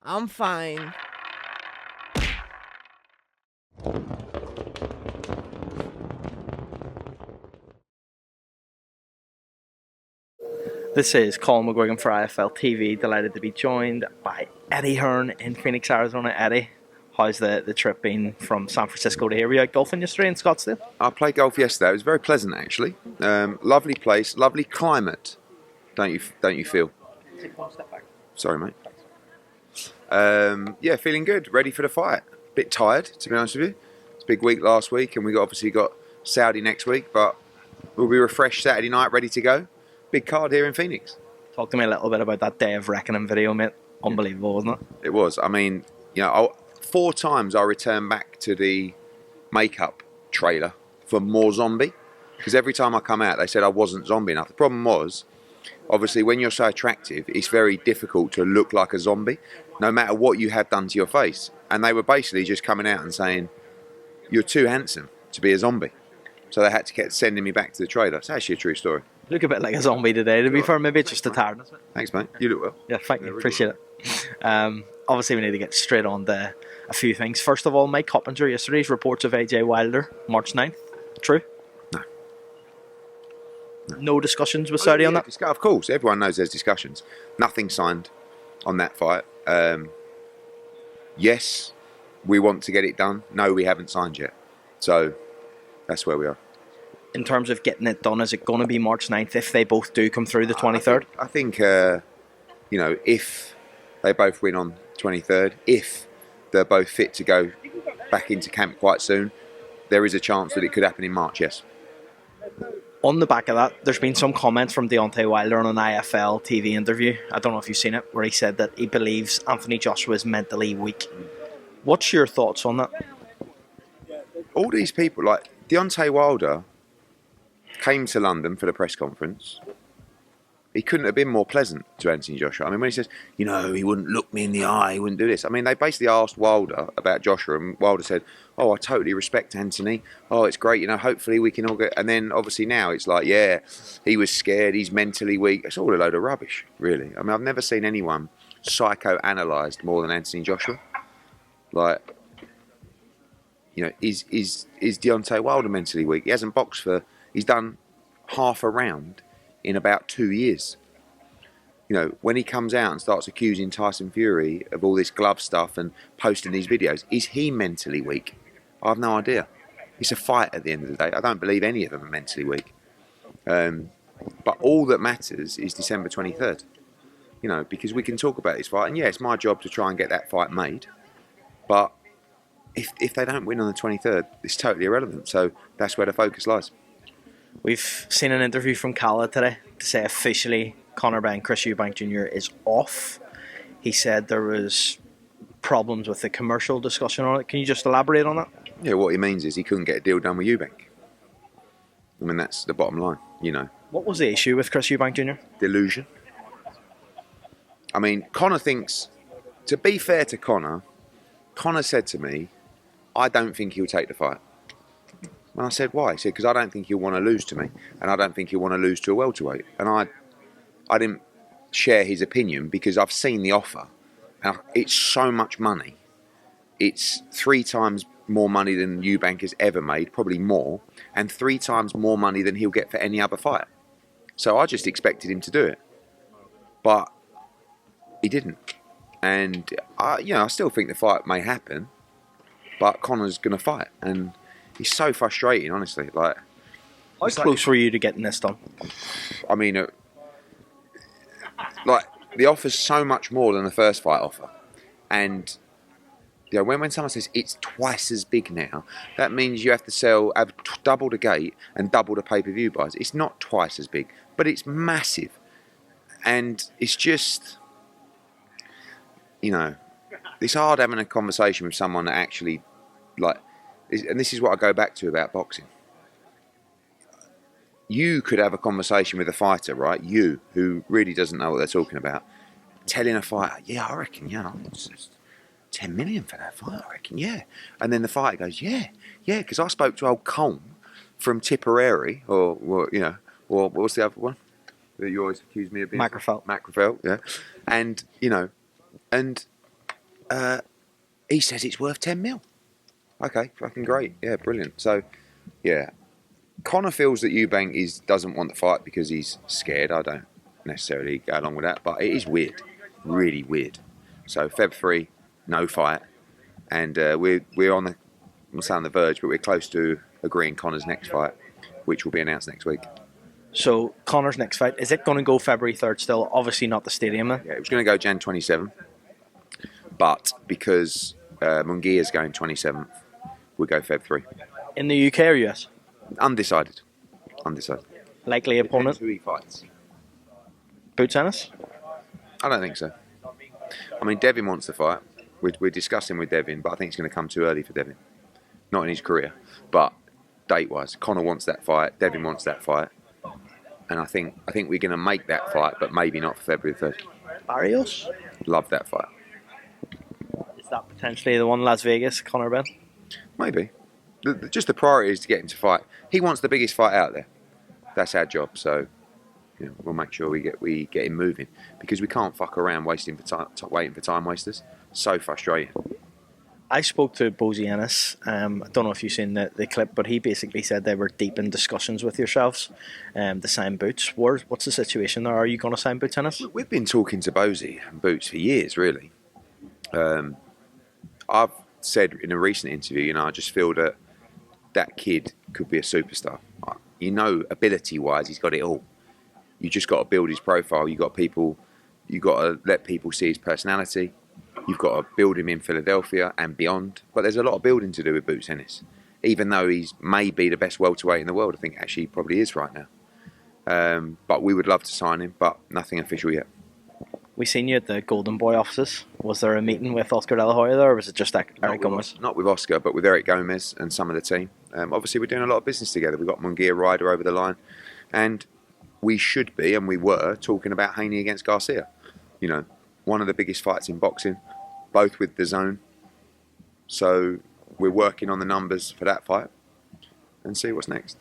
I'm fine. This is Colin McGuigan for IFL TV. Delighted to be joined by Eddie Hearn in Phoenix, Arizona. Eddie, how's the trip been from San Francisco to here? Were you out golfing yesterday in Scottsdale? I played golf yesterday. It was very pleasant, actually. Lovely place, lovely climate. Don't you feel? Take one step back. Sorry, mate. Yeah, feeling good. Ready for the fight. Bit tired, to be honest with you. It's a big week last week, and we obviously got Saudi next week, but we'll be refreshed Saturday night, ready to go. Big card here in Phoenix. Talk to me a little bit about that Day of Reckoning video, mate. Unbelievable, wasn't it? It was. I mean, 4 times I returned back to the makeup trailer for more zombie, because every time I come out, they said I wasn't zombie enough. The problem was, obviously, when you're so attractive, it's very difficult to look like a zombie, no matter what you have done to your face. And they were basically just coming out and saying, you're too handsome to be a zombie. So they had to keep sending me back to the trailer. It's actually a true story. You look a bit like a zombie today, to be fair. Maybe it's just the tiredness. Thanks, mate. You look well. Yeah, thank you. Appreciate it. Obviously, we need to get straight on to a few things. First of all, Mike Coppinger yesterday's reports of AJ Wilder, March 9th. True? No. No discussions with Saudi on that? Of course, everyone knows there's discussions. Nothing signed on that fight. Yes, we want to get it done. No, we haven't signed yet. So that's where we are. In terms of getting it done, is it going to be March 9th if they both do come through the 23rd? I think if they both win on 23rd, if they're both fit to go back into camp quite soon, there is a chance that it could happen in March, yes. On the back of that, there's been some comments from Deontay Wilder on an IFL TV interview. I don't know if you've seen it, where he said that he believes Anthony Joshua is mentally weak. What's your thoughts on that? All these people, like Deontay Wilder, came to London for the press conference. He couldn't have been more pleasant to Anthony Joshua. I mean, when he says, he wouldn't look me in the eye, he wouldn't do this. I mean, they basically asked Wilder about Joshua, and Wilder said, I totally respect Anthony. It's great, hopefully we can all get... And then, obviously, now it's like, yeah, he was scared, he's mentally weak. It's all a load of rubbish, really. I mean, I've never seen anyone psychoanalyzed more than Anthony Joshua. Like, is Deontay Wilder mentally weak? He hasn't boxed for... He's done half a round in about 2 years. When he comes out and starts accusing Tyson Fury of all this glove stuff and posting these videos, is he mentally weak? I have no idea. It's a fight at the end of the day. I don't believe any of them are mentally weak. But all that matters is December 23rd. Because we can talk about this fight. And yeah, it's my job to try and get that fight made. But if they don't win on the 23rd, it's totally irrelevant. So that's where the focus lies. We've seen an interview from Kala today to say officially Conor Benn, Chris Eubank Jr. is off. He said there was problems with the commercial discussion on it. Can you just elaborate on that? Yeah, what he means is he couldn't get a deal done with Eubank. I mean, that's the bottom line, What was the issue with Chris Eubank Jr.? Delusion. I mean, Conor thinks, to be fair to Conor said to me, I don't think he'll take the fight. And I said, why? He said, because I don't think he'll want to lose to me. And I don't think he'll want to lose to a welterweight. And I didn't share his opinion because I've seen the offer. And it's so much money. It's 3 times more money than Eubank has ever made, probably more. And 3 times more money than he'll get for any other fight. So I just expected him to do it. But he didn't. And, I still think the fight may happen. But Conor's going to fight. And... it's so frustrating, honestly. Like, how close were you to getting this done? I mean, the offer's so much more than the first fight offer, and when someone says it's twice as big now, that means you have to have double the gate and double the pay-per-view buys. It's not twice as big, but it's massive, and it's just, it's hard having a conversation with someone that actually, and this is what I go back to about boxing. You could have a conversation with a fighter, right? You, who really doesn't know what they're talking about, telling a fighter, yeah, I reckon, it's 10 million for that fight, I reckon, yeah. And then the fighter goes, yeah, because I spoke to old Colm from Tipperary, or what's the other one that you always accuse me of being? Macrofelt. Macrofelt, yeah. And, and He says it's worth 10 mil. Okay, fucking great. Yeah, brilliant. So, yeah. Conor feels that Eubank doesn't want the fight because he's scared. I don't necessarily go along with that, but it is weird. Really weird. So, Feb 3, no fight. And we're on the, I'm not saying the verge, but we're close to agreeing Conor's next fight, which will be announced next week. So Conor's next fight, is it going to go February 3rd still? Obviously not the stadium then. Yeah, it was going to go Jan 27th, but because Munguia's going 27th, we'll go Feb 3. In the UK or US? Undecided. Likely opponent? Depends who he fights. Boots Ennis? I don't think so. I mean, Devin wants the fight. We're discussing with Devin, but I think it's going to come too early for Devin. Not in his career, but date-wise. Conor wants that fight. Devin wants that fight. And I think we're going to make that fight, but maybe not for February 3rd. Barrios? Love that fight. Is that potentially the one Las Vegas, Conor Benn? Maybe. Just the priority is to get him to fight. He wants the biggest fight out there. That's our job. So, we'll make sure we get him moving, because we can't fuck around waiting for time wasters. So frustrating. I spoke to Bozy Ennis. I don't know if you've seen the clip, but he basically said they were deep in discussions with yourselves to sign Boots. What's the situation there? Are you going to sign Boots Ennis? We've been talking to Bozy and Boots for years, really. I've said in a recent interview, I just feel that kid could be a superstar. Ability-wise, he's got it all. You just got to build his profile. You got to let people see his personality. You've got to build him in Philadelphia and beyond. But there's a lot of building to do with Boots Ennis. Even though he's maybe the best welterweight in the world, I think actually he probably is right now. But we would love to sign him, but nothing official yet. We seen you at the Golden Boy offices. Was there a meeting with Oscar De La Hoya there, or was it just Eric Gomez? Not with Oscar, but with Eric Gomez and some of the team. Obviously, we're doing a lot of business together. We've got Munguia Ryder over the line. And we should be, and we were, talking about Haney against Garcia. One of the biggest fights in boxing, both with the Zone. So we're working on the numbers for that fight and see what's next.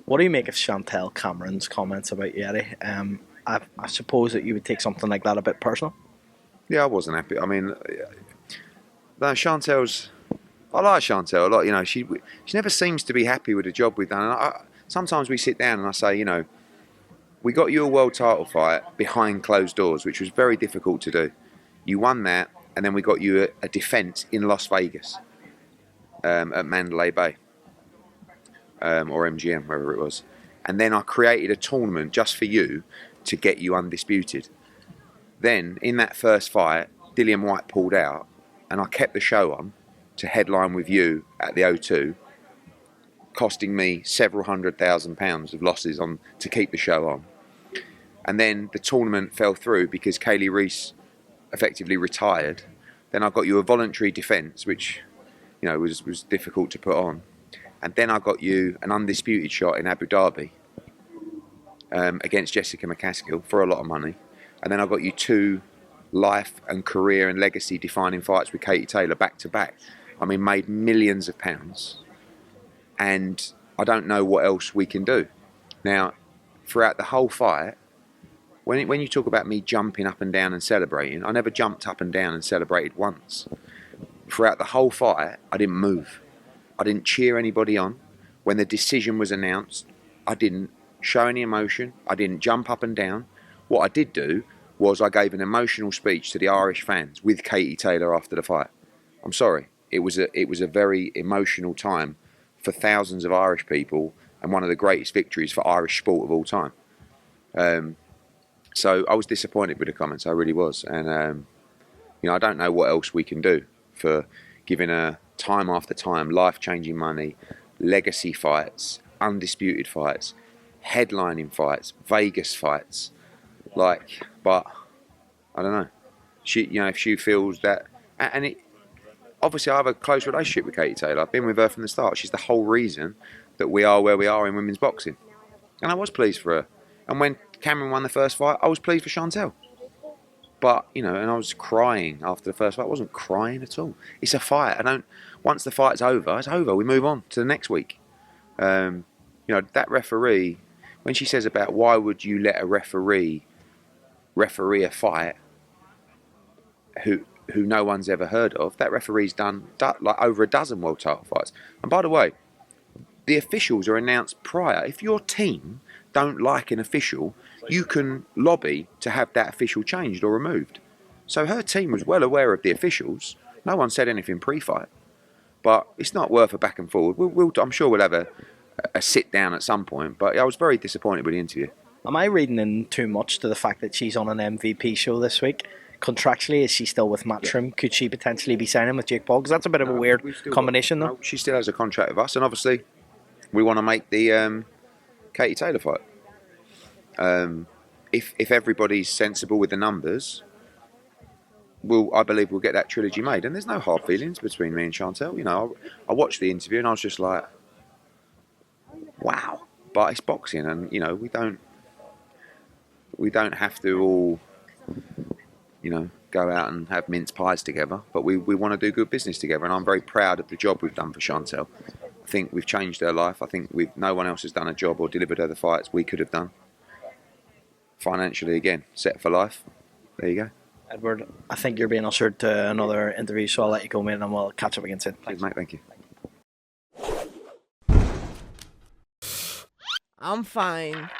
What do you make of Chantel Cameron's comments about Yeti? I suppose that you would take something like that a bit personal. Yeah, I wasn't happy. I mean, Chantel's... I like Chantel a lot. She never seems to be happy with the job we've done. And sometimes we sit down and I say, we got you a world title fight behind closed doors, which was very difficult to do. You won that, and then we got you a defence in Las Vegas at Mandalay Bay or MGM, wherever it was. And then I created a tournament just for you to get you undisputed. Then, in that first fight, Dillian White pulled out, and I kept the show on to headline with you at the O2, costing me several £100,000 of losses to keep the show on. And then the tournament fell through because Kaylee Reese effectively retired. Then I got you a voluntary defence, which was difficult to put on. And then I got you an undisputed shot in Abu Dhabi against Jessica McCaskill for a lot of money. And then I got you 2 life and career and legacy defining fights with Katie Taylor back to back. I mean, made millions of pounds. And I don't know what else we can do. Now, throughout the whole fight, when you talk about me jumping up and down and celebrating, I never jumped up and down and celebrated once. Throughout the whole fight, I didn't move. I didn't cheer anybody on. When the decision was announced, I didn't show any emotion. I didn't jump up and down. What I did do was I gave an emotional speech to the Irish fans with Katie Taylor after the fight. I'm sorry. It was a very emotional time for thousands of Irish people and one of the greatest victories for Irish sport of all time. So I was disappointed with the comments. I really was. And, I don't know what else we can do for giving her time after time, life-changing money, legacy fights, undisputed fights, headlining fights, Vegas fights. But I don't know. If she feels that, and obviously I have a close relationship with Katie Taylor. I've been with her from the start. She's the whole reason that we are where we are in women's boxing. And I was pleased for her. And when Cameron won the first fight, I was pleased for Chantel. But, and I was crying after the first fight. I wasn't crying at all. It's a fight. Once the fight's over, it's over. We move on to the next week. That referee, when she says about why would you let a referee a fight who who no one's ever heard of. That referee's done like over a dozen world title fights. And by the way, the officials are announced prior. If your team don't like an official, you can lobby to have that official changed or removed. So her team was well aware of the officials. No one said anything pre-fight. But it's not worth a back and forward. I'm sure we'll have a sit down at some point. But I was very disappointed with the interview. Am I reading in too much to the fact that she's on an MVP show this week? Contractually, is she still with Matchroom? Yeah. Could she potentially be signing with Jake Paul? Because that's a bit of a weird combination, though. No, she still has a contract with us, and obviously we want to make the Katie Taylor fight. If everybody's sensible with the numbers, I believe we'll get that trilogy made. And there's no hard feelings between me and Chantel. You know, I watched the interview and I was just like, wow. But it's boxing, and you know, we don't have to all, you know, go out and have mince pies together, but we want to do good business together, and I'm very proud of the job we've done for Chantel. I think we've changed her life. I think no one else has done a job or delivered her the fights we could have done. Financially, again, set for life. There you go. Edward, I think you're being ushered to another interview, so I'll let you go, mate, and we'll catch up again soon. Thanks, mate. Thank you. I'm fine.